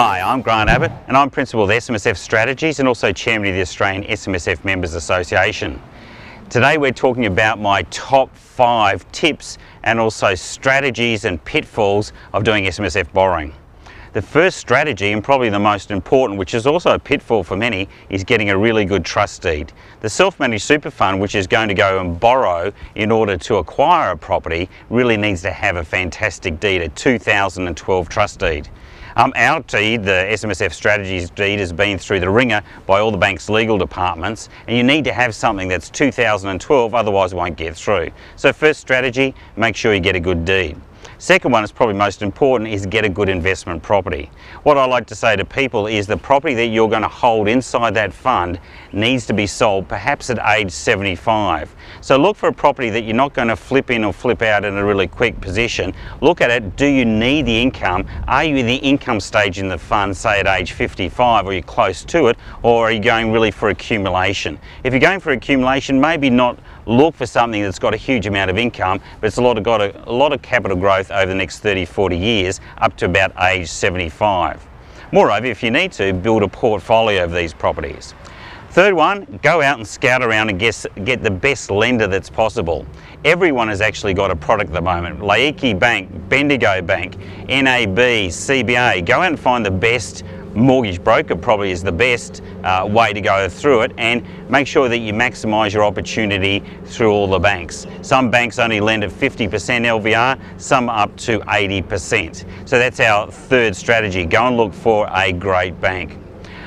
Hi, I'm Grant Abbott and I'm Principal of SMSF Strategies and also Chairman of the Australian SMSF Members Association. Today we're talking about my top 5 tips and also strategies and pitfalls of doing SMSF borrowing. The first strategy, and probably the most important, which is also a pitfall for many, is getting a really good trust deed. The self-managed super fund, which is going to go and borrow in order to acquire a property, really needs to have a fantastic deed, a 2012 trust deed. Our deed, the SMSF Strategies deed, has been through the ringer by all the bank's legal departments, and you need to have something that's 2012, otherwise it won't get through. So first strategy, make sure you get a good deed. Second one is probably most important, is get a good investment property. What I like to say to people is the property that you're going to hold inside that fund needs to be sold perhaps at age 75. So look for a property that you're not going to flip in or flip out in a really quick position. Look at it, do you need the income? Are you in the income stage in the fund, say at age 55, or you're close to it, or are you going really for accumulation? If you're going for accumulation, maybe not look for something that's got a huge amount of income, but it's got a lot of capital growth over the next 30-40 years up to about age 75. Moreover, if you need to, build a portfolio of these properties. Third one, go out and scout around and get the best lender that's possible. Everyone has actually got a product at the moment. Laiki Bank, Bendigo Bank, NAB, CBA. Go out and find the best mortgage broker. Probably is the best way to go through it, and make sure that you maximise your opportunity through all the banks. Some banks only lend at 50% LVR, some up to 80%. So that's our third strategy. Go and look for a great bank.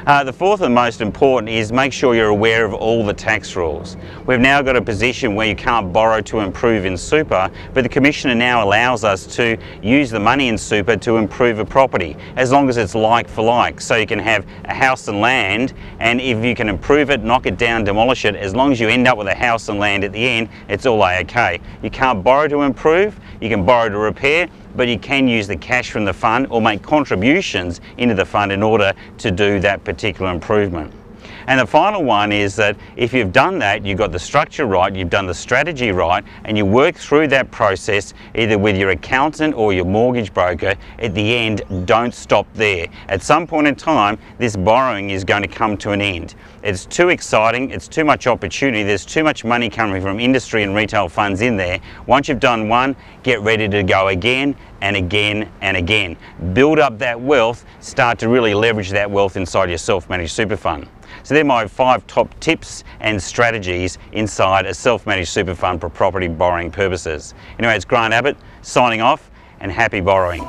The fourth and most important is make sure you're aware of all the tax rules. We've now got a position where you can't borrow to improve in super, but the Commissioner now allows us to use the money in super to improve a property, as long as it's like for like. So you can have a house and land, and if you can improve it, knock it down, demolish it, as long as you end up with a house and land at the end, it's all okay. You can't borrow to improve, you can borrow to repair, but you can use the cash from the fund or make contributions into the fund in order to do that particular improvement. And the final one is that if you've done that, you've got the structure right, you've done the strategy right, and you work through that process either with your accountant or your mortgage broker, at the end, don't stop there. At some point in time, this borrowing is going to come to an end. It's too exciting, it's too much opportunity, there's too much money coming from industry and retail funds in there. Once you've done one, get ready to go again and again and again. Build up that wealth, start to really leverage that wealth inside your self-managed super fund. So they're my 5 top tips and strategies inside a self-managed super fund for property borrowing purposes. Anyway, it's Grant Abbott signing off, and happy borrowing.